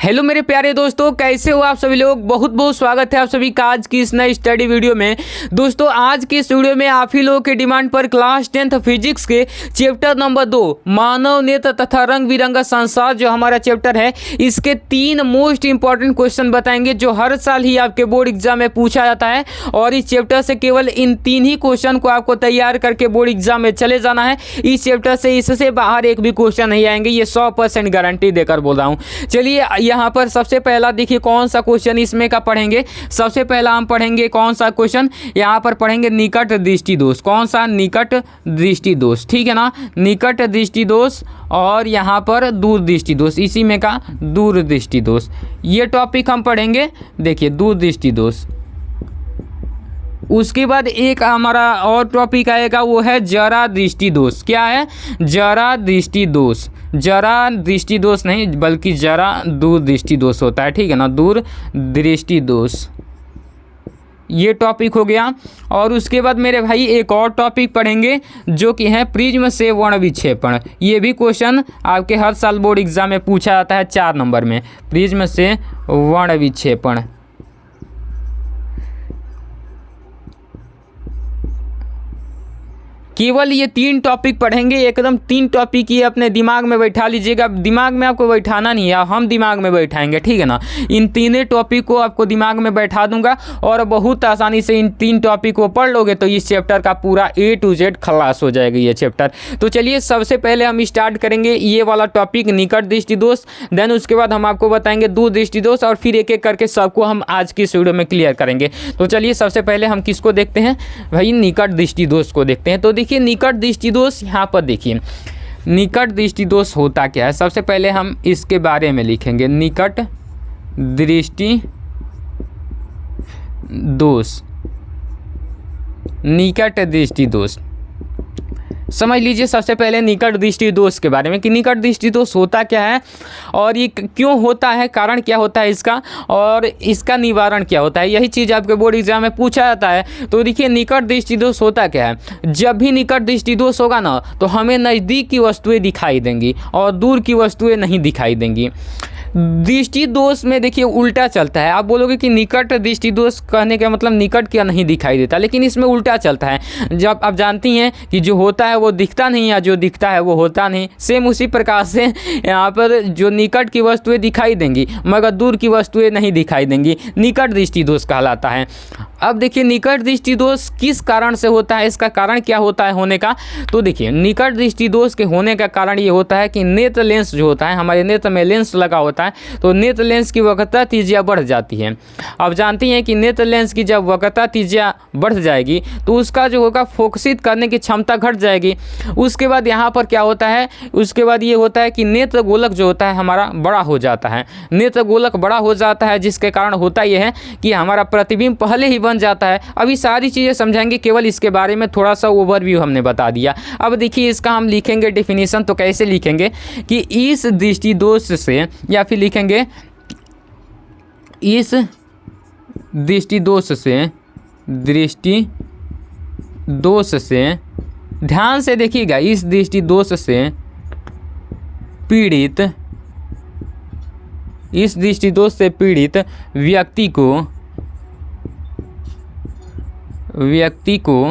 Hello मेरे प्यारे दोस्तों, कैसे हो आप सभी लोग। बहुत बहुत स्वागत है आप सभी का आज की इस नई स्टडी वीडियो में। दोस्तों आज की इस वीडियो में आप ही लोगों के डिमांड पर क्लास 10th फिजिक्स के चैप्टर नंबर 2 मानव नेत्र तथा रंग बिरंगा संसार जो हमारा चैप्टर है, इसके 3 मोस्ट इंपॉर्टेंट क्वेश्चन बताएंगे जो हर साल ही आपके बोर्ड एग्जाम में पूछा जाता है। और इस चैप्टर से केवल इन 3 ही क्वेश्चन को आपको तैयार करके बोर्ड एग्जाम में चले जाना है। इस चैप्टर से इससे बाहर एक भी क्वेश्चन नहीं आएंगे, ये 100% गारंटी देकर बोल रहा हूँ। चलिए यहाँ पर सबसे पहला देखिए कौन सा क्वेश्चन इसमें का पढ़ेंगे। सबसे पहला हम पढ़ेंगे कौन सा क्वेश्चन, यहाँ पर पढ़ेंगे निकट दृष्टि दोष। कौन सा? निकट दृष्टि दोष, ठीक है ना। निकट दृष्टि दोष और यहाँ पर दूर दृष्टि दोष, इसी में का दूर दृष्टि दोष, ये टॉपिक हम पढ़ेंगे। देखिए दूर दृष्टि दोष। उसके बाद एक हमारा और टॉपिक आएगा, वो है जरा दृष्टि दोष। क्या है? जरा दृष्टि दोष। जरा दृष्टि दोष नहीं बल्कि जरा दूर दृष्टि दोष होता है, ठीक है ना। दूर दृष्टि दोष ये टॉपिक हो गया। और उसके बाद मेरे भाई एक और टॉपिक पढ़ेंगे जो कि है प्रिज्म से वर्ण विक्षेपण। ये भी क्वेश्चन आपके हर साल बोर्ड एग्जाम में पूछा जाता है 4 नंबर में। प्रिज्म से वर्ण विक्षेपण, केवल ये 3 टॉपिक पढ़ेंगे। एकदम 3 टॉपिक ये अपने दिमाग में बैठा लीजिएगा। दिमाग में आपको बैठाना नहीं है, हम दिमाग में बैठाएंगे, ठीक है ना। इन 3 टॉपिक को आपको दिमाग में बैठा दूंगा और बहुत आसानी से इन 3 टॉपिक को पढ़ लोगे तो इस चैप्टर का पूरा A to Z खलास हो जाएगा ये चैप्टर। तो चलिए सबसे पहले हम स्टार्ट करेंगे ये वाला टॉपिक निकट दृष्टि दोष। देन उसके बाद हम आपको बताएंगे दूर दृष्टि दोष और फिर एक एक करके सबको हम आज की इस वीडियो में क्लियर करेंगे। तो चलिए सबसे पहले हम किसको देखते हैं भाई? निकट दृष्टि दोष को देखते हैं। तो देखिए निकट दृष्टि दोष, यहाँ पर देखिए निकट दृष्टि दोष होता क्या है। सबसे पहले हम इसके बारे में लिखेंगे, निकट दृष्टि दोष। निकट दृष्टि दोष समझ लीजिए सबसे पहले निकट दृष्टि दोष के बारे में कि निकट दृष्टि दोष होता क्या है और ये क्यों होता है, कारण क्या होता है इसका और इसका निवारण क्या होता है। यही चीज़ आपके बोर्ड एग्जाम में पूछा जाता है। तो देखिए निकट दृष्टि दोष होता क्या है। जब भी निकट दृष्टि दोष होगा ना तो हमें नज़दीक की वस्तुएं दिखाई देंगी और दूर की वस्तुएं नहीं दिखाई देंगी। दृष्टि दोष में देखिए उल्टा चलता है। आप बोलोगे कि निकट दृष्टि दोष कहने का मतलब निकट क्या नहीं दिखाई देता, लेकिन इसमें उल्टा चलता है। जब आप जानती हैं कि जो होता है वो दिखता नहीं या जो दिखता है वो होता नहीं, सेम उसी प्रकार से यहाँ पर जो निकट की वस्तुएं दिखाई देंगी मगर दूर की वस्तुएं नहीं दिखाई देंगी, निकट दृष्टि दोष कहलाता है। अब देखिए निकट दृष्टि दोष किस कारण से होता है, इसका कारण क्या होता है होने का। तो देखिए निकट दृष्टि दोष के होने का कारण ये होता है कि नेत्र लेंस जो होता है, हमारे नेत्र में लेंस लगा होता है, तो नेत्र लेंस की वक्रता त्रिज्या बढ़ जाती है। अब जानती हैं कि नेत्र लेंस की जब वक्रता त्रिज्या बढ़ जाएगी तो उसका जो होगा फोकसित करने की क्षमता घट जाएगी। उसके बाद यहाँ पर क्या होता है, उसके बाद ये होता है कि नेत्र गोलक जो होता है हमारा बड़ा हो जाता है। नेत्र गोलक बड़ा हो जाता है जिसके कारण होता यह है कि हमारा प्रतिबिंब पहले ही बन जाता है। अभी सारी चीज़ें समझाएंगे, केवल इसके बारे में थोड़ा सा ओवरव्यू हमने बता दिया। अब देखिए इसका हम लिखेंगे डेफिनेशन। तो कैसे लिखेंगे कि इस दृष्टि दोष से, या फिर लिखेंगे इस दृष्टि दोष से, दृष्टि दोष से, ध्यान से देखिएगा, इस दृष्टि दोष से पीड़ित, इस दृष्टि दोष से पीड़ित व्यक्ति को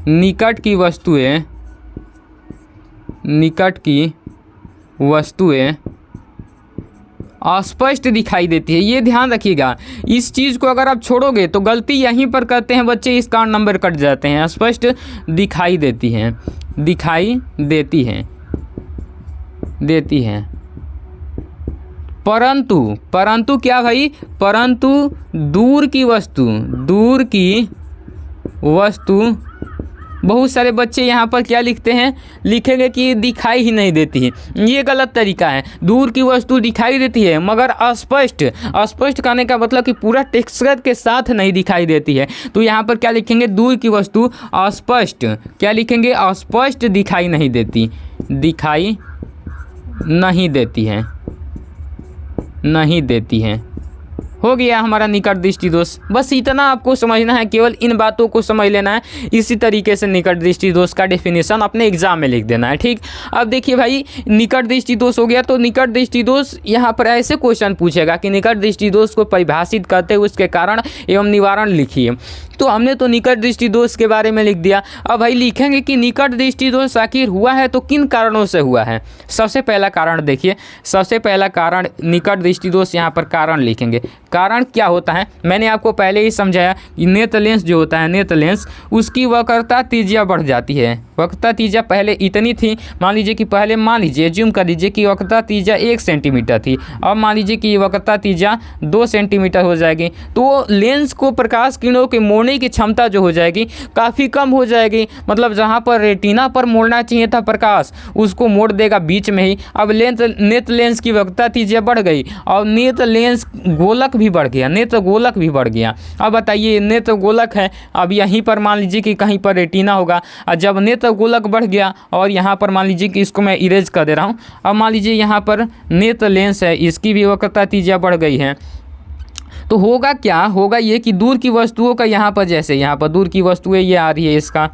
निकट की वस्तुएं अस्पष्ट दिखाई देती है। ये ध्यान रखिएगा, इस चीज़ को अगर आप छोड़ोगे तो गलती यहीं पर करते हैं बच्चे, इस कारण नंबर कट जाते हैं। स्पष्ट दिखाई देती हैं, दिखाई देती हैं परंतु क्या भाई, परंतु दूर की वस्तु बहुत सारे बच्चे यहाँ पर क्या लिखते हैं, लिखेंगे कि दिखाई ही नहीं देती है। ये गलत तरीका है। दूर की वस्तु दिखाई देती है मगर अस्पष्ट कहने का मतलब कि पूरा टेक्सचर के साथ नहीं दिखाई देती है। तो यहाँ पर क्या लिखेंगे, दूर की वस्तु अस्पष्ट, क्या लिखेंगे, अस्पष्ट दिखाई नहीं देती, दिखाई नहीं देती है, नहीं देती हैं। हो गया हमारा निकट दृष्टि दोष। बस इतना आपको समझना है, केवल इन बातों को समझ लेना है। इसी तरीके से निकट दृष्टि दोष का डेफिनेशन अपने एग्जाम में लिख देना है, ठीक। अब देखिए भाई, निकट दृष्टि दोष हो गया, तो निकट दृष्टि दोष यहाँ पर ऐसे क्वेश्चन पूछेगा कि निकट दृष्टि दोष को परिभाषित करते हुए उसके कारण एवं निवारण लिखिए। तो हमने तो निकट दृष्टि दोष के बारे में लिख दिया। अब भाई लिखेंगे कि निकट दृष्टि दोष आखिर हुआ है तो किन कारणों से हुआ है। सबसे पहला कारण देखिए, सबसे पहला कारण निकट दृष्टि दोष, यहाँ पर कारण लिखेंगे। कारण क्या होता है, मैंने आपको पहले ही समझाया कि नेत्र लेंस जो होता है, नेत्र लेंस, उसकी वक्रता त्रिज्या बढ़ जाती है। वक्रता त्रिज्या पहले इतनी थी, मान लीजिए कि पहले मान लीजिए जूम कर लीजिए कि वक्रता त्रिज्या 1 सेंटीमीटर थी। अब मान लीजिए कि वक्रता त्रिज्या 2 सेंटीमीटर हो जाएगी, तो लेंस को प्रकाश किरणों के मोड़ने की क्षमता जो हो जाएगी काफ़ी कम हो जाएगी। मतलब जहाँ पर रेटिना पर मोड़ना चाहिए था प्रकाश, उसको मोड़ देगा बीच में ही। अब नेत्र लेंस की वक्रता त्रिज्या बढ़ गई और नेत्र लेंस गोलक भी बढ़ गया, नेत्र गोलक भी बढ़ गया। अब बताइए, नेत्र गोलक है, अब यहीं पर मान लीजिए कि कहीं पर रेटिना होगा, और जब नेत्र गोलक बढ़ गया और यहाँ पर मान लीजिए कि इसको मैं इरेज कर दे रहा हूँ। अब मान लीजिए यहाँ पर नेत्र लेंस है, इसकी भी वक्रता त्रिज्या बढ़ गई है, तो होगा क्या, होगा ये कि दूर की वस्तुओं का यहाँ पर, जैसे यहाँ पर दूर की वस्तुएं ये आ रही है इसका,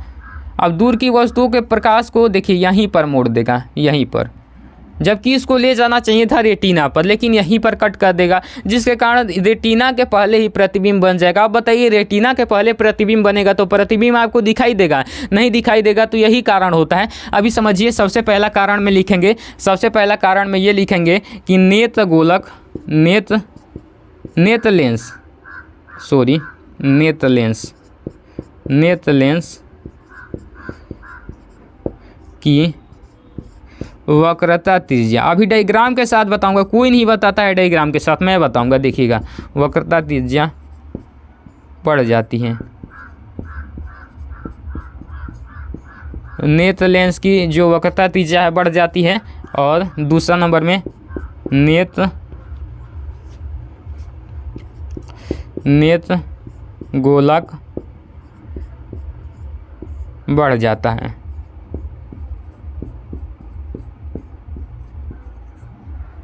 अब दूर की वस्तुओं के प्रकाश को देखिए यहीं पर मोड़ देगा, यहीं पर, जबकि इसको ले जाना चाहिए था रेटिना पर, लेकिन यहीं पर कट कर देगा, जिसके कारण रेटिना के पहले ही प्रतिबिंब बन जाएगा। अब बताइए, रेटिना के पहले प्रतिबिंब बनेगा तो प्रतिबिंब आपको दिखाई देगा, नहीं दिखाई देगा, तो यही कारण होता है। अभी समझिए, सबसे पहला कारण में लिखेंगे, सबसे पहला कारण में ये लिखेंगे कि नेत्र गोलक, नेत्र लेंस की वक्रता त्रिज्या, अभी डायग्राम के साथ बताऊंगा, कोई नहीं बताता है डायग्राम के साथ, मैं बताऊंगा, देखिएगा, वक्रता त्रिज्या बढ़ जाती है। नेत्र लेंस की जो वक्रता त्रिज्या है बढ़ जाती है, और दूसरा नंबर में नेत्र गोलक बढ़ जाता है।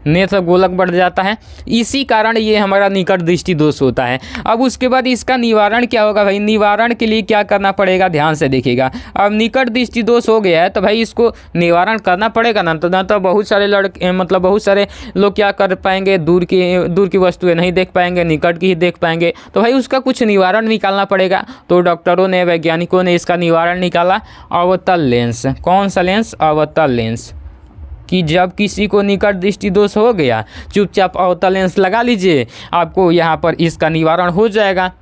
नेत्र गोलक बढ़ जाता है, इसी कारण ये हमारा निकट दृष्टि दोष होता है। अब उसके बाद इसका निवारण क्या होगा भाई, निवारण के लिए क्या करना पड़ेगा, ध्यान से देखिएगा। अब निकट दृष्टि दोष हो गया है तो भाई इसको निवारण करना पड़ेगा ना, तो बहुत सारे लड़के, मतलब बहुत सारे लोग क्या कर पाएंगे, दूर की वस्तुएं नहीं देख पाएंगे, निकट की ही देख पाएंगे, तो भाई उसका कुछ निवारण निकालना पड़ेगा। तो डॉक्टरों ने, वैज्ञानिकों ने इसका निवारण निकाला, अवतल लेंस। कौन सा लेंस, अवतल लेंस, कि जब किसी को निकट दृष्टि दोष हो गया, चुपचाप अवतल लेंस लगा लीजिए, आपको यहाँ पर इसका निवारण हो जाएगा।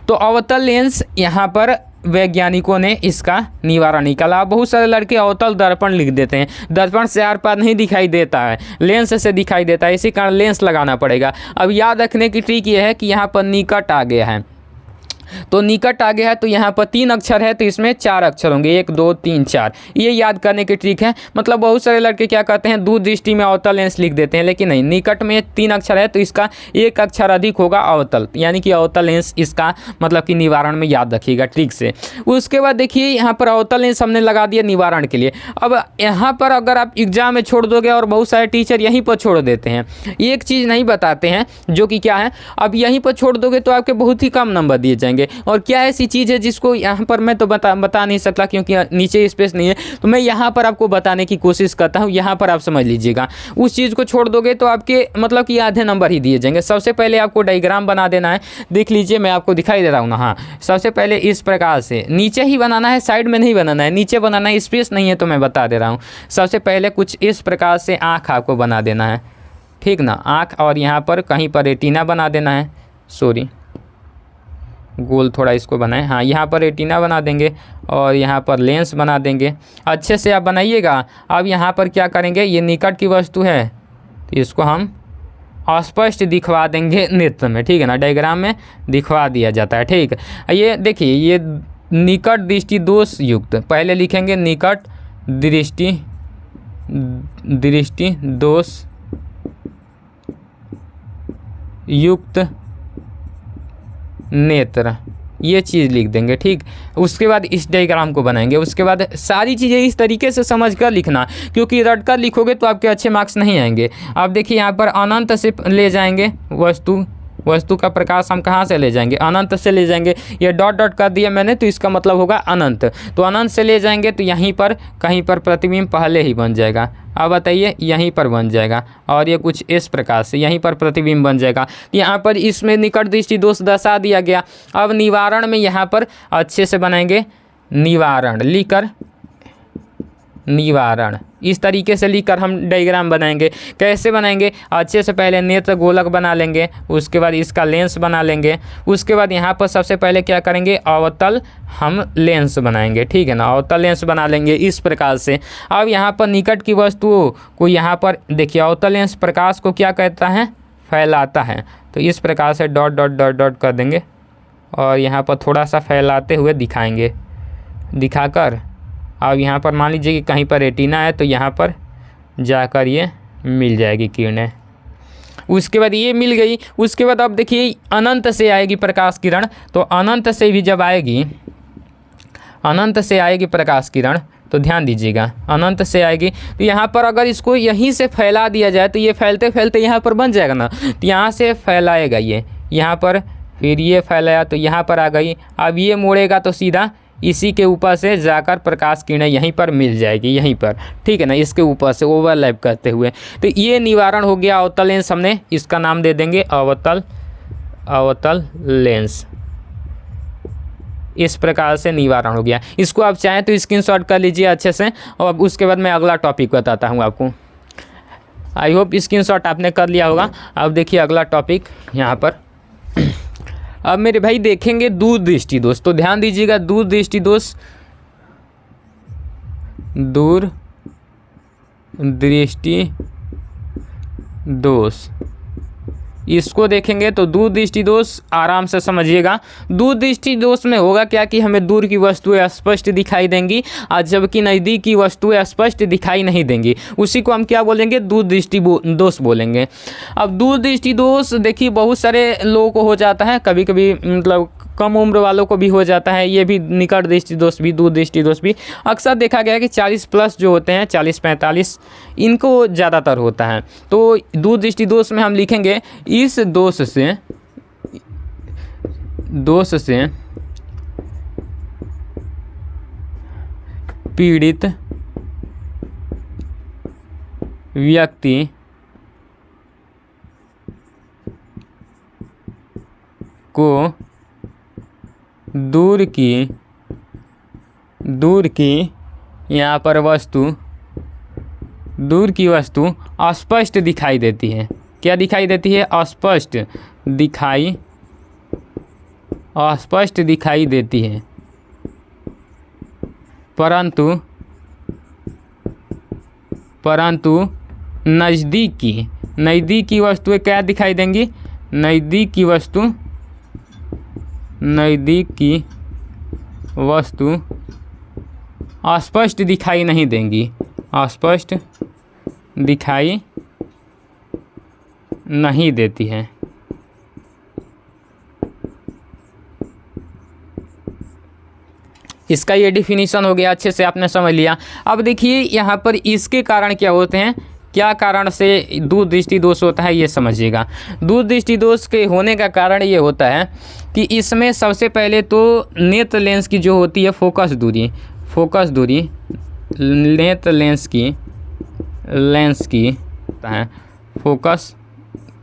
तो अवतल लेंस, यहाँ पर वैज्ञानिकों ने इसका निवारण निकाला। बहुत सारे लड़के अवतल दर्पण लिख देते हैं, दर्पण से आर पार नहीं दिखाई देता है, लेंस से दिखाई देता है, इसी कारण लेंस लगाना पड़ेगा। अब याद रखने की ट्रिक ये है कि यहाँ पर निकट आ गया है, तो निकट आ गया है, तो यहाँ पर 3 अक्षर है तो इसमें 4 अक्षर होंगे, 1 2 3 4, ये याद करने की ट्रिक है। मतलब बहुत सारे लड़के क्या करते हैं, दूर दृष्टि में अवतल लेंस लिख देते हैं, लेकिन नहीं, निकट में 3 अक्षर है तो इसका 1 अक्षर अधिक होगा अवतल, यानी कि अवतल लेंस इसका मतलब कि निवारण में याद रखिएगा ट्रिक से। उसके बाद देखिए, यहाँ पर अवतल लेंस हमने लगा दिया निवारण के लिए। अब यहाँ पर अगर आप एग्जाम में छोड़ दोगे, और बहुत सारे टीचर यहीं पर छोड़ देते हैं, एक चीज़ नहीं बताते हैं, जो कि क्या है, अब यहीं पर छोड़ दोगे तो आपके बहुत ही कम नंबर दिए जाएंगे। और क्या ऐसी चीज़ है जिसको यहाँ पर मैं तो बता नहीं सकता, क्योंकि नीचे स्पेस नहीं है, तो मैं यहाँ पर आपको बताने की कोशिश करता हूँ, यहाँ पर आप समझ लीजिएगा। उस चीज़ को छोड़ दोगे तो आपके मतलब कि आधे नंबर ही दिए जाएंगे। सबसे पहले आपको डायग्राम बना देना है, देख लीजिए, मैं आपको दिखाई दे रहा हूँ ना, हाँ, सबसे पहले इस प्रकार से नीचे ही बनाना है, साइड में नहीं बनाना है, नीचे बनाना है, स्पेस नहीं है तो मैं बता दे रहा हूँ। सबसे पहले कुछ इस प्रकार से आँख आपको बना देना है, ठीक ना, आँख, और यहाँ पर कहीं पर रेटिना बना देना है, सॉरी गोल थोड़ा इसको बनाएं, हाँ, यहाँ पर रेटिना बना देंगे और यहाँ पर लेंस बना देंगे, अच्छे से आप बनाइएगा। अब यहाँ पर क्या करेंगे, ये निकट की वस्तु है तो इसको हम स्पष्ट दिखवा देंगे नेत्र में, ठीक है ना, डायग्राम में दिखवा दिया जाता है, ठीक। ये देखिए, ये निकट दृष्टि दोष युक्त, पहले लिखेंगे निकट दृष्टि दोष युक्त नेत्र, ये चीज़ लिख देंगे, ठीक। उसके बाद इस डायग्राम को बनाएंगे। उसके बाद सारी चीज़ें इस तरीके से समझ कर लिखना, क्योंकि रट कर लिखोगे तो आपके अच्छे मार्क्स नहीं आएंगे। आप देखिए, यहाँ पर अनंत से ले जाएंगे वस्तु का प्रकाश हम कहाँ से ले जाएंगे, अनंत से ले जाएंगे। ये डॉट डॉट कर दिया मैंने तो इसका मतलब होगा अनंत, तो अनंत से ले जाएंगे तो यहीं पर कहीं पर प्रतिबिंब पहले ही बन जाएगा। अब बताइए यहीं पर बन जाएगा और ये कुछ इस प्रकार से यहीं पर प्रतिबिंब बन जाएगा। यहाँ पर इसमें निकट दृष्टि दोष दर्शा दिया गया। अब निवारण में यहाँ पर अच्छे से बनाएंगे, निवारण लिखकर, निवारण इस तरीके से लिखकर हम डायग्राम बनाएंगे। कैसे बनाएंगे, अच्छे से पहले नेत्र गोलक बना लेंगे, उसके बाद इसका लेंस बना लेंगे, उसके बाद यहाँ पर सबसे पहले क्या करेंगे, अवतल हम लेंस बनाएंगे, ठीक है ना, अवतल लेंस बना लेंगे इस प्रकार से। अब यहाँ पर निकट की वस्तुओं को यहाँ पर देखिए, अवतल लेंस प्रकाश को क्या कहता है, फैलाता है, तो इस प्रकार से डॉट डॉट डॉट डॉट कर देंगे और यहाँ पर थोड़ा सा फैलाते हुए दिखाएंगे, दिखाकर अब यहाँ पर मान लीजिए कि कहीं पर रेटिना है तो यहाँ पर जाकर ये मिल जाएगी किरणें। उसके बाद ये मिल गई, उसके बाद अब देखिए अनंत से आएगी प्रकाश किरण, तो अनंत से भी जब आएगी, अनंत से आएगी प्रकाश किरण तो ध्यान दीजिएगा, अनंत से आएगी तो यहाँ पर अगर इसको यहीं से फैला दिया जाए तो ये फैलते फैलते यहाँ पर बन जाएगा ना, तो यहाँ से फैलाएगा ये, यहाँ पर फिर ये फैलाया तो यहाँ पर आ गई। अब ये मोड़ेगा तो सीधा इसी के ऊपर से जाकर प्रकाश किरणें यहीं पर मिल जाएगी, यहीं पर, ठीक है ना, इसके ऊपर से ओवरलैप करते हुए। तो ये निवारण हो गया अवतल लेंस, हमने इसका नाम दे देंगे अवतल, अवतल लेंस। इस प्रकार से निवारण हो गया। इसको आप चाहें तो स्क्रीनशॉट कर लीजिए अच्छे से, और उसके बाद मैं अगला टॉपिक बताता हूँ आपको। आई होप स्क्रीनशॉट आपने कर लिया होगा। अब देखिए अगला टॉपिक यहाँ पर। अब मेरे भाई देखेंगे दूर दृष्टि दोष, तो ध्यान दीजिएगा, दूर दृष्टि दोष, दूर दृष्टि दोष, इसको देखेंगे तो दूर दृष्टि दोष आराम से समझिएगा। दूर दृष्टि दोष में होगा क्या कि हमें दूर की वस्तुएं स्पष्ट दिखाई देंगी और जबकि नज़दीक की वस्तुएं स्पष्ट दिखाई नहीं देंगी, उसी को हम क्या बोलेंगे, दूर दृष्टि दोष बोलेंगे। अब दूर दृष्टि दोष देखिए बहुत सारे लोगों को हो जाता है, कभी कभी मतलब कम उम्र वालों को भी हो जाता है। ये भी निकट दृष्टि दोष भी, दूर दृष्टि दोष भी अक्सर देखा गया है कि 40 प्लस जो होते हैं, 40-45, इनको ज़्यादातर होता है। तो दूर दृष्टि दोष में हम लिखेंगे इस दोष से पीड़ित व्यक्ति को दूर की यहाँ पर वस्तु, दूर की वस्तु अस्पष्ट दिखाई देती है। क्या दिखाई देती है, अस्पष्ट दिखाई देती है, परंतु नज़दीक की वस्तुएं क्या दिखाई देंगी, नज़दीक की वस्तु अस्पष्ट दिखाई नहीं देंगी, अस्पष्ट दिखाई नहीं देती है। इसका ये डिफिनीशन हो गया, अच्छे से आपने समझ लिया। अब देखिए यहाँ पर इसके कारण क्या होते हैं, क्या कारण से दूर दृष्टि दोष होता है ये समझिएगा। दूर दृष्टि दोष के होने का कारण ये होता है कि इसमें सबसे पहले तो नेत्र लेंस की जो होती है फोकस दूरी नेत्र लेंस की है फोकस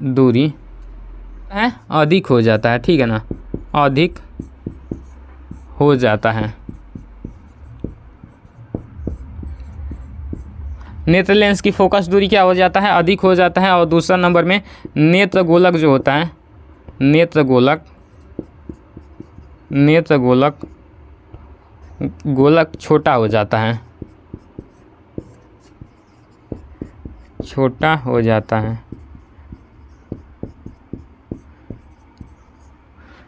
दूरी है अधिक हो जाता है, ठीक है ना, अधिक हो जाता है। नेत्र लेंस की फोकस दूरी क्या हो जाता है, अधिक हो जाता है। और दूसरा नंबर में नेत्र गोलक जो होता है, नेत्र गोलक छोटा हो जाता है, छोटा हो जाता है।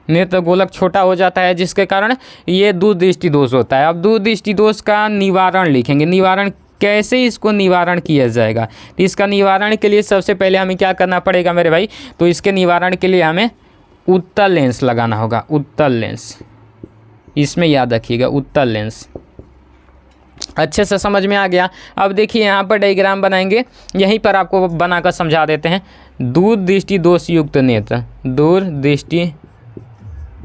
नेत्र गोलक छोटा हो जाता है जिसके कारण ये दूर दृष्टि दोष होता है। अब दूर दृष्टि दोष का निवारण लिखेंगे। निवारण कैसे इसको निवारण किया जाएगा, तो इसका निवारण के लिए सबसे पहले हमें क्या करना पड़ेगा मेरे भाई, तो इसके निवारण के लिए हमें उत्तल लेंस लगाना होगा। उत्तल लेंस, इसमें याद रखिएगा उत्तल लेंस। अच्छे से समझ में आ गया। अब देखिए यहाँ पर डायग्राम बनाएंगे, यहीं पर आपको बनाकर समझा देते हैं। दूर दृष्टि दोष युक्त नेत्र, दूर दृष्टि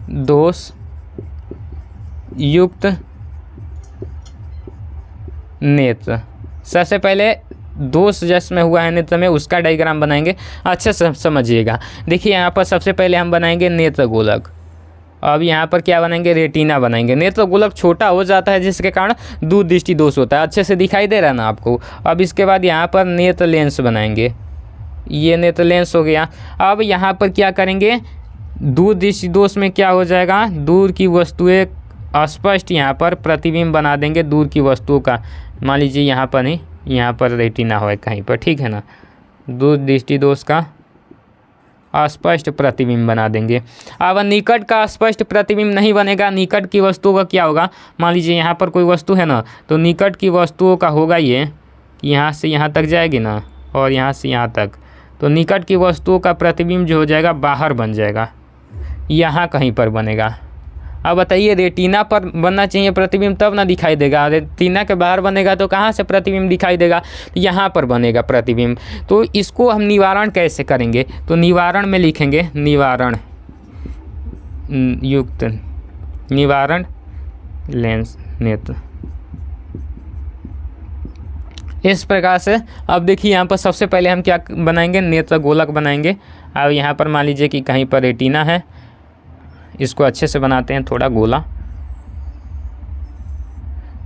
दोष युक्त नेत्र। सबसे पहले दोष जिसमें हुआ है नेत्र में उसका डायग्राम बनाएंगे, अच्छे से समझिएगा। देखिए यहाँ पर सबसे पहले हम बनाएंगे नेत्र गोलक। अब यहाँ पर क्या बनाएंगे, रेटिना बनाएंगे। नेत्र गोलक छोटा हो जाता है जिसके कारण दूर दृष्टि दोष होता है। अच्छे से दिखाई दे रहा है ना आपको। अब इसके बाद यहाँ पर नेत्र लेंस बनाएंगे, ये नेत्र लेंस हो गया। अब यहाँ पर क्या करेंगे, दूर दृष्टि दोष में क्या हो जाएगा, दूर की वस्तुएं स्पष्ट यहाँ पर प्रतिबिंब बना देंगे दूर की वस्तुओं का। मान लीजिए यहाँ पर नहीं, यहाँ पर रेटिना हो कहीं पर, ठीक है ना। दूर दृष्टि दोष का अस्पष्ट प्रतिबिंब बना देंगे। अब निकट का स्पष्ट प्रतिबिंब नहीं बनेगा, निकट की वस्तुओं का क्या होगा, मान लीजिए यहाँ पर कोई वस्तु है ना, तो निकट की वस्तुओं का होगा ये कि यहाँ से यहाँ तक जाएगी ना, और यहाँ से यहाँ तक, तो निकट की वस्तुओं का प्रतिबिंब जो हो जाएगा बाहर बन जाएगा, यहाँ कहीं पर बनेगा। अब बताइए रेटिना पर बनना चाहिए प्रतिबिंब, तब ना दिखाई देगा। रेटिना के बाहर बनेगा तो कहाँ से प्रतिबिंब दिखाई देगा, यहाँ पर बनेगा प्रतिबिंब। तो इसको हम निवारण कैसे करेंगे, तो निवारण में लिखेंगे निवारण युक्त निवारण लेंस नेत्र, इस प्रकार से। अब देखिए यहाँ पर सबसे पहले हम क्या बनाएंगे, नेत्र गोलक बनाएंगे। अब यहाँ पर मान लीजिए कि कहीं पर रेटिना है, इसको अच्छे से बनाते हैं थोड़ा गोला,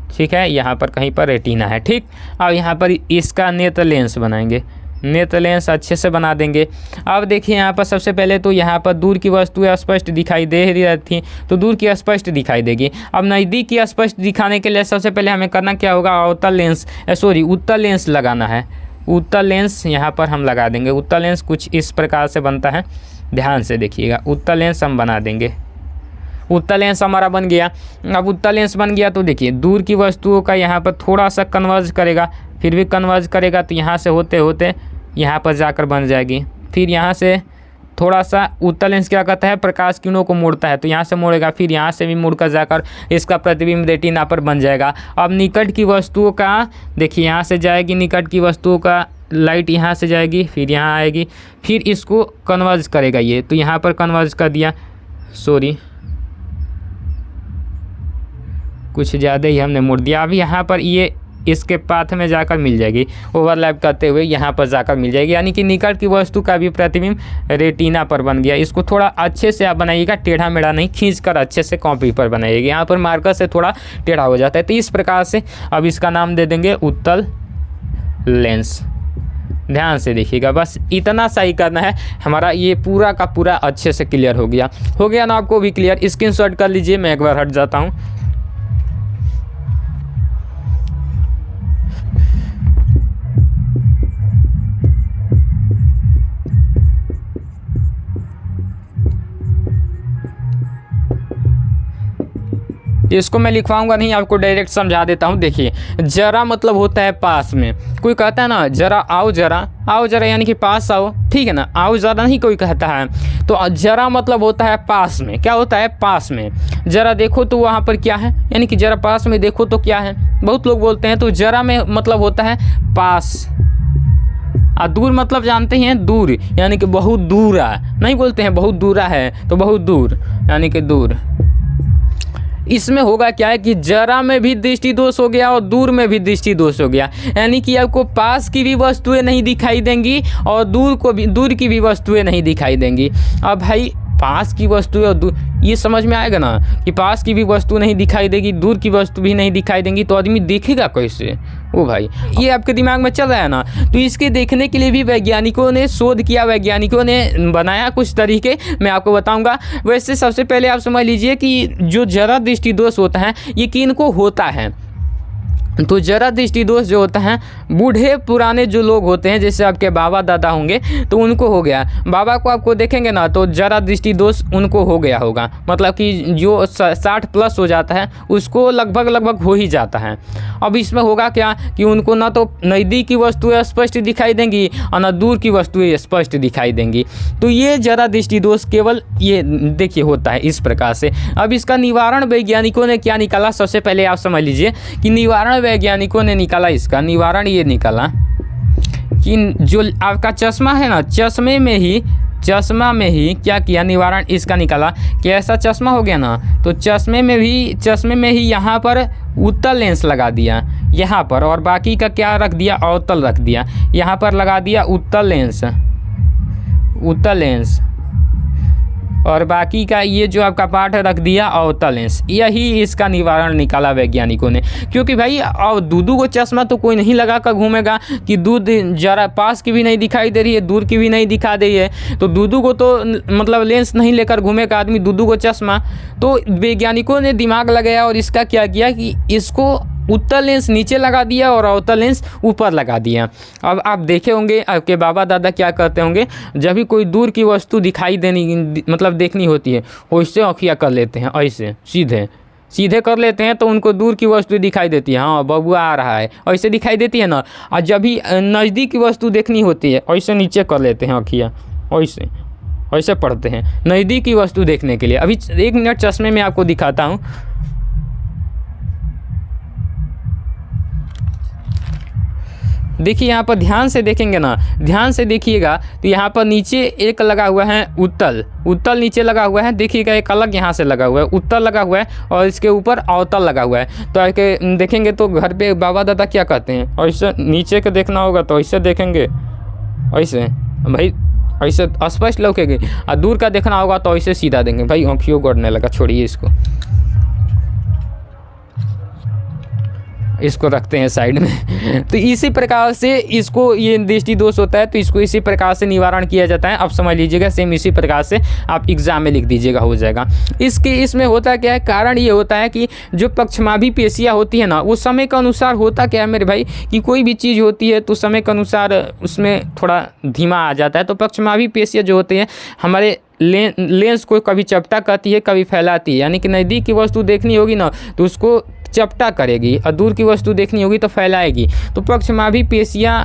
ठीक है। यहाँ पर कहीं पर रेटिना है, ठीक। अब यहाँ पर इसका नेत्र लेंस बनाएंगे, नेत्र लेंस अच्छे से बना देंगे। अब देखिए यहाँ पर सबसे पहले तो यहाँ पर दूर की वस्तुएं स्पष्ट दिखाई दे रही थी, तो दूर की स्पष्ट दिखाई देगी। अब नज़दीक की स्पष्ट दिखाने के लिए सबसे पहले हमें करना क्या होगा, अवतल लेंस उत्तल लेंस लगाना है। उत्तल लेंस यहाँ पर हम लगा देंगे। उत्तल लेंस कुछ इस प्रकार से बनता है, ध्यान से देखिएगा। उत्तल लेंस हम बना देंगे, उत्तल लेंस हमारा बन गया। अब उत्तल लेंस बन गया तो देखिए दूर की वस्तुओं का यहाँ पर थोड़ा सा कन्वर्ज करेगा, फिर भी कन्वर्ज करेगा, तो यहाँ से होते होते यहाँ पर जाकर बन जाएगी। फिर यहाँ से थोड़ा सा उत्तल लेंस क्या करता है, प्रकाश किरणों को मोड़ता है, तो यहाँ से मोड़ेगा, फिर यहाँ से भी मुड़कर जाकर इसका प्रतिबिंब रेटिना पर बन जाएगा। अब निकट की वस्तुओं का देखिए यहाँ से जाएगी, निकट की वस्तुओं का लाइट यहाँ से जाएगी, फिर यहाँ आएगी, फिर इसको कन्वर्ज करेगा ये, तो यहाँ पर कन्वर्ज कर दिया, सॉरी कुछ ज़्यादा ही हमने मोड़ दिया। अब यहाँ पर ये इसके पाथ में जाकर मिल जाएगी, ओवरलैप करते हुए यहाँ पर जाकर मिल जाएगी, यानी कि निकट की वस्तु का भी प्रतिबिंब रेटिना पर बन गया। इसको थोड़ा अच्छे से आप बनाइएगा, टेढ़ा मेढ़ा नहीं, खींचकर अच्छे से कॉपी पर बनाइएगा। यहाँ पर मार्कर से थोड़ा टेढ़ा हो जाता है, तो इस प्रकार से अब इसका नाम दे देंगे उत्तल लेंस। ध्यान से देखिएगा, बस इतना सा ही करना है, हमारा ये पूरा का पूरा अच्छे से क्लियर हो गया ना आपको भी क्लियर। स्क्रीनशॉट कर लीजिए, मैं एक बार हट जाता हूँ। इसको मैं लिखवाऊंगा नहीं, आपको डायरेक्ट समझा देता हूँ। देखिए जरा मतलब होता है पास में, कोई कहता है ना जरा आओ जरा यानी कि पास आओ, ठीक है ना। आओ जरा नहीं कोई कहता है, तो जरा मतलब होता है पास में। क्या होता है, पास में। जरा देखो तो वहाँ पर क्या है, यानी कि जरा पास में देखो तो क्या है, बहुत लोग बोलते हैं। तो जरा में मतलब होता है पास, और दूर मतलब जानते हैं दूर, यानी कि बहुत दूर है, नहीं बोलते हैं बहुत दूरा है, तो बहुत दूर यानी कि दूर। इसमें होगा क्या है कि जरा में भी दृष्टि दोष हो गया और दूर में भी दृष्टि दोष हो गया, यानी कि आपको पास की भी वस्तुएं नहीं दिखाई देंगी और दूर की भी वस्तुएं नहीं दिखाई देंगी। अब भाई पास की वस्तुएं और दूर, ये समझ में आएगा ना कि पास की भी वस्तु नहीं दिखाई देगी, दूर की वस्तु भी नहीं दिखाई देंगी, तो आदमी देखेगा कैसे। ओ भाई, ये आपके दिमाग में चल रहा है ना। तो इसके देखने के लिए भी वैज्ञानिकों ने शोध किया, वैज्ञानिकों ने बनाया कुछ तरीके, मैं आपको बताऊंगा। वैसे सबसे पहले आप समझ लीजिए कि जो जरा दृष्टि दोष होता है ये किनको होता है, तो जरा दृष्टि दोष जो होता है बूढ़े पुराने जो लोग होते हैं, जैसे आपके बाबा दादा होंगे तो उनको हो गया। बाबा को आपको देखेंगे ना तो जरा दृष्टि दोष उनको हो गया होगा, मतलब कि जो 60 प्लस हो जाता है उसको लगभग हो ही जाता है। अब इसमें होगा क्या कि उनको ना तो नज़दीक की वस्तुएं स्पष्ट दिखाई देंगी और ना दूर की वस्तुएं स्पष्ट दिखाई देंगी। तो ये जरा दृष्टि दोष केवल ये देखिए होता है इस प्रकार से। अब इसका निवारण वैज्ञानिकों ने क्या निकाला, सबसे पहले आप समझ लीजिए कि निवारण वैज्ञानिकों ने निकाला इसका निवारण, ये निकाला कि जो आपका चश्मा है ना, चश्मा में ही क्या किया, निवारण इसका निकाला कि ऐसा चश्मा हो गया ना, तो चश्मे में ही यहाँ पर उत्तल लेंस लगा दिया यहाँ पर, और बाकी का क्या रख दिया, अवतल रख दिया। यहाँ पर लगा दिया उत्तल लेंस और बाकी का ये जो आपका पार्ट है रख दिया अवतल लेंस। यही इसका निवारण निकाला वैज्ञानिकों ने। क्योंकि भाई अब दूधू को चश्मा तो कोई नहीं लगा कर घूमेगा कि दूध जरा पास की भी नहीं दिखाई दे रही है, दूर की भी नहीं दिखा दे रही है, तो दूधू को तो मतलब लेंस नहीं लेकर घूमेगा आदमी, दूधू को चश्मा। तो वैज्ञानिकों ने दिमाग लगाया और इसका क्या किया कि इसको उत्तल लेंस नीचे लगा दिया और अवतल लेंस ऊपर लगा दिया। अब आप देखे होंगे आपके बाबा दादा क्या करते होंगे, जब भी कोई दूर की वस्तु दिखाई देनी मतलब देखनी होती है वैसे आँखियाँ कर लेते हैं, ऐसे सीधे कर लेते हैं, तो उनको दूर की वस्तु दिखाई देती है, हाँ बबुआ आ रहा है ऐसे दिखाई देती है ना। और जब भी नज़दीक की वस्तु देखनी होती है ऐसे नीचे कर लेते हैं आँखियाँ, ऐसे पढ़ते हैं नज़दीक की वस्तु देखने के लिए। अभी 1 मिनट चश्मे में आपको दिखाता हूँ। देखिए यहाँ पर ध्यान से देखेंगे ना, ध्यान से देखिएगा तो यहाँ पर नीचे एक लगा हुआ है उत्तल नीचे लगा हुआ है, देखिएगा एक अलग यहाँ से लगा हुआ है, उत्तल लगा हुआ है और इसके ऊपर अवतल लगा हुआ है। तो आके देखेंगे तो घर पे बाबा दादा क्या कहते हैं, ऐसे नीचे के देखना होगा तो ऐसे देखेंगे, ऐसे भाई ऐसे स्पष्ट लौकेगी, और दूर का देखना होगा तो ऐसे सीधा देंगे। भाई आँखियों गड़ने लगा, छोड़िए इसको रखते हैं साइड में। तो इसी प्रकार से इसको ये दृष्टि दोष होता है, तो इसको इसी प्रकार से निवारण किया जाता है। अब समझ लीजिएगा, सेम इसी प्रकार से आप एग्जाम में लिख दीजिएगा, हो जाएगा। इसमें होता क्या है, कारण ये होता है कि जो पक्षमाभी पेशियाँ होती है ना, वो समय के अनुसार होता क्या है मेरे भाई कि कोई भी चीज़ होती है तो समय के अनुसार उसमें थोड़ा धीमा आ जाता है। तो पक्षमाभी पेशियाँ जो होती हैं हमारे लेंस को कभी चपटा करती है, कभी फैलाती है। यानी कि नज़दीक की वस्तु देखनी होगी ना तो उसको चपटा करेगी और दूर की वस्तु देखनी होगी तो फैलाएगी। तो पक्षमाभी पेशियाँ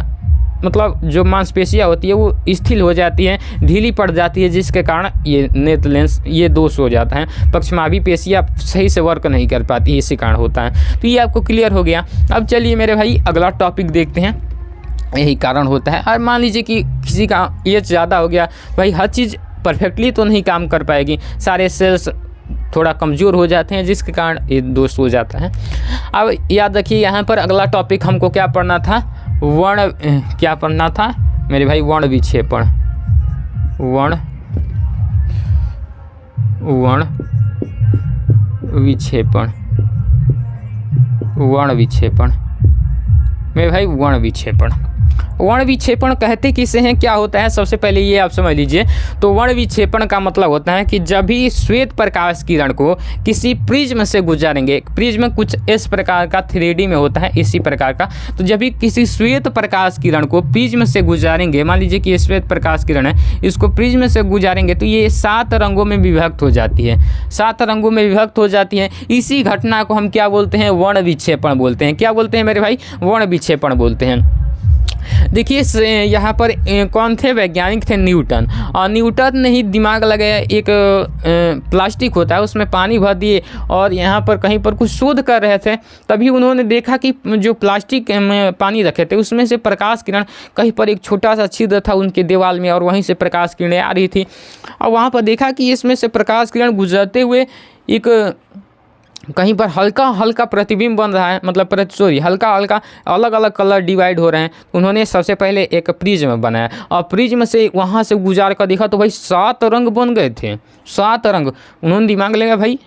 मतलब जो मांसपेशियाँ होती है वो स्थिर हो जाती है, ढीली पड़ जाती है, जिसके कारण ये नेत्र लेंस ये दोष हो जाता है। पक्षमाभी पेशियाँ सही से वर्क नहीं कर पाती, इसी कारण होता है। तो ये आपको क्लियर हो गया। अब चलिए मेरे भाई अगला टॉपिक देखते हैं। यही कारण होता है। और मान लीजिए कि किसी का एज ज़्यादा हो गया, भाई हर चीज़ परफेक्टली तो नहीं काम कर पाएगी, सारे सेल्स थोड़ा कमज़ोर हो जाते हैं, जिसके कारण ये दोष हो जाता है। अब याद रखिए यहाँ पर अगला टॉपिक हमको क्या पढ़ना था, क्या पढ़ना था मेरे भाई, वर्ण विक्षेपण। मेरे भाई वर्ण विक्षेपण कहते किसे हैं, क्या होता है, सबसे पहले ये आप समझ लीजिए। तो वर्ण विक्षेपण का मतलब होता है कि जब भी श्वेत प्रकाश किरण को किसी प्रिज्म से गुजारेंगे, प्रिज्म कुछ इस प्रकार का 3D में होता है, इसी प्रकार का। तो जब भी किसी श्वेत प्रकाश किरण को प्रिज्म से गुजारेंगे, मान लीजिए कि ये श्वेत प्रकाश किरण है, इसको प्रिज्म से गुजारेंगे तो ये 7 रंगों में विभक्त हो जाती है, 7 रंगों में विभक्त हो जाती है। इसी घटना को हम क्या बोलते हैं, वर्ण विक्षेपण बोलते हैं। क्या बोलते हैं मेरे भाई, वर्ण विक्षेपण बोलते हैं। देखिए यहाँ पर कौन थे, वैज्ञानिक थे न्यूटन। और न्यूटन ने ही दिमाग लगाया, एक प्लास्टिक होता है उसमें पानी भर दिए और यहाँ पर कहीं पर कुछ शोध कर रहे थे, तभी उन्होंने देखा कि जो प्लास्टिक में पानी रखे थे उसमें से प्रकाश किरण, कहीं पर एक छोटा सा छिद्र था उनके दीवार में और वहीं से प्रकाश किरणें आ रही थी। और वहाँ पर देखा कि इसमें से प्रकाश किरण गुजरते हुए एक कहीं पर हल्का हल्का प्रतिबिंब बन रहा है, मतलब हल्का हल्का अलग अलग कलर डिवाइड हो रहे हैं। उन्होंने सबसे पहले एक प्रिज्म बनाया और प्रिज्म से वहाँ से गुजार कर देखा तो भाई 7 रंग बन गए थे, 7 रंग। उन्होंने दिमाग लगा भाई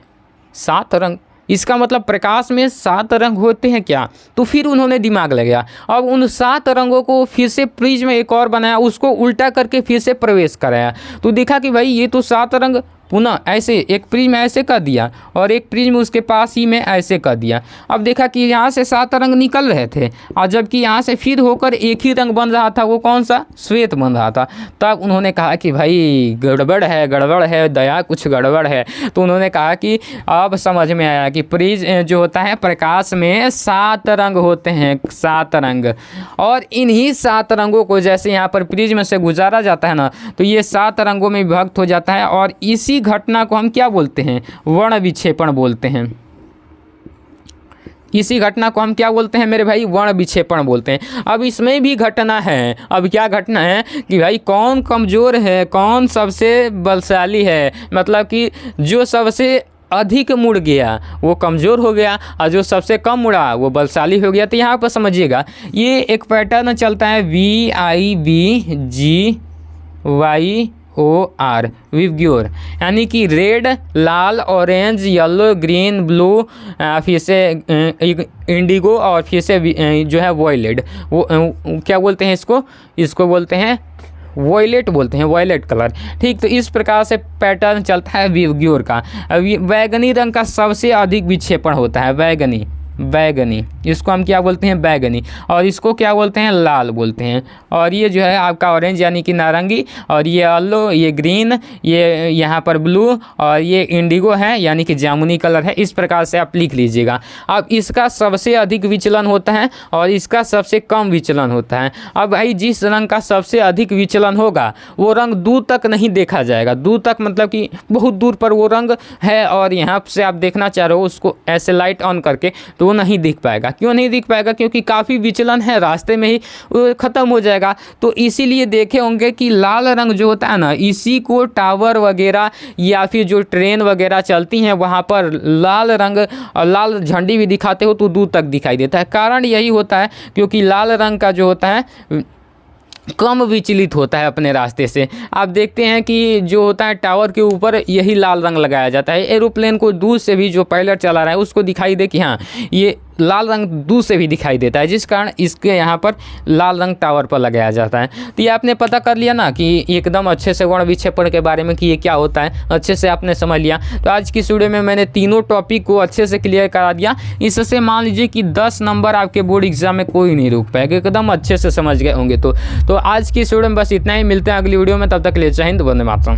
7 रंग, इसका मतलब प्रकाश में 7 रंग होते हैं क्या। तो फिर उन्होंने दिमाग लगाया, अब उन 7 रंगों को फिर से प्रिज्म एक और बनाया, उसको उल्टा करके फिर से प्रवेश कराया। तो देखा कि भाई ये तो 7 रंग पुनः ऐसे एक प्रिज्म ऐसे कर दिया और एक प्रिज्म उसके पास ही में ऐसे कर दिया। अब देखा कि यहाँ से 7 रंग निकल रहे थे और जबकि यहाँ से फिर होकर एक ही रंग बन रहा था, वो कौन सा, श्वेत बन रहा था। तब उन्होंने कहा कि भाई गड़बड़ है दया, कुछ गड़बड़ है। तो उन्होंने कहा कि अब समझ में आया कि प्रिज्म जो होता है प्रकाश में 7 रंग होते हैं, 7 रंग, और इन्हीं 7 रंगों को जैसे यहाँ पर प्रिज्म से गुजारा जाता है ना, तो ये 7 रंगों में विभक्त हो जाता है और इसी घटना को हम क्या बोलते हैं, वर्ण विक्षेपण बोलते हैं। इसी घटना को हम क्या बोलते हैं मेरे भाई, वर्ण विक्षेपण बोलते हैं। अब इसमें भी घटना है, अब क्या घटना है कि भाई कौन कमज़ोर है, कौन सबसे बलशाली है, मतलब कि जो सबसे अधिक मुड़ गया वो कमज़ोर हो गया और जो सबसे कम मुड़ा वो बलशाली हो गया। तो यहाँ पर समझिएगा ये एक पैटर्न चलता है VIVGYOR, विवग्योर, यानी कि रेड, लाल, ऑरेंज, येलो, ग्रीन, ब्लू, फिर से इंडिगो और फिर से जो है वॉयलेट। वो क्या बोलते हैं इसको बोलते हैं वॉयलेट बोलते हैं, वॉयलेट कलर। ठीक, तो इस प्रकार से पैटर्न चलता है विवग्योर का। बैगनी रंग का सबसे अधिक विक्षेपण होता है, बैगनी, इसको हम क्या बोलते हैं, बैगनी, और इसको क्या बोलते हैं, लाल बोलते हैं। और ये जो है आपका ऑरेंज यानी कि नारंगी, और ये येलो, ये ग्रीन, ये यहाँ पर ब्लू, और ये इंडिगो है यानी कि जामुनी कलर है। इस प्रकार से आप लिख लीजिएगा। अब इसका सबसे अधिक विचलन होता है और इसका सबसे कम विचलन होता है। अब भाई जिस रंग का सबसे अधिक विचलन होगा वो रंग दूर तक नहीं देखा जाएगा, दूर तक मतलब कि बहुत दूर पर वो रंग है और यहाँ से आप देखना चाह रहे हो उसको ऐसे लाइट ऑन करके, तो वो नहीं दिख पाएगा। क्यों नहीं दिख पाएगा, क्योंकि काफ़ी विचलन है, रास्ते में ही ख़त्म हो जाएगा। तो इसीलिए देखे होंगे कि लाल रंग जो होता है ना, इसी को टावर वगैरह या फिर जो ट्रेन वगैरह चलती हैं वहाँ पर लाल रंग, लाल झंडी भी दिखाते हो तो दूर तक दिखाई देता है। कारण यही होता है क्योंकि लाल रंग का जो होता है कम विचलित होता है अपने रास्ते से। आप देखते हैं कि जो होता है टावर के ऊपर यही लाल रंग लगाया जाता है। एरोप्लेन को दूर से भी जो पायलट चला रहा है उसको दिखाई दे कि हाँ ये लाल रंग दूर से भी दिखाई देता है, जिस कारण इसके यहाँ पर लाल रंग टावर पर लगाया जाता है। तो ये आपने पता कर लिया ना कि एकदम अच्छे से वर्ण विक्षेपण के बारे में कि ये क्या होता है, अच्छे से आपने समझ लिया। तो आज की वीडियो में मैंने तीनों टॉपिक को अच्छे से क्लियर करा दिया। इससे मान लीजिए कि 10 नंबर आपके बोर्ड एग्जाम में कोई नहीं रोक पाएगा, एकदम अच्छे से समझ गए होंगे। तो आज की वीडियो में बस इतना ही, मिलते हैं अगली वीडियो में, तब तक के लिए जय हिंद, वंदे मातरम।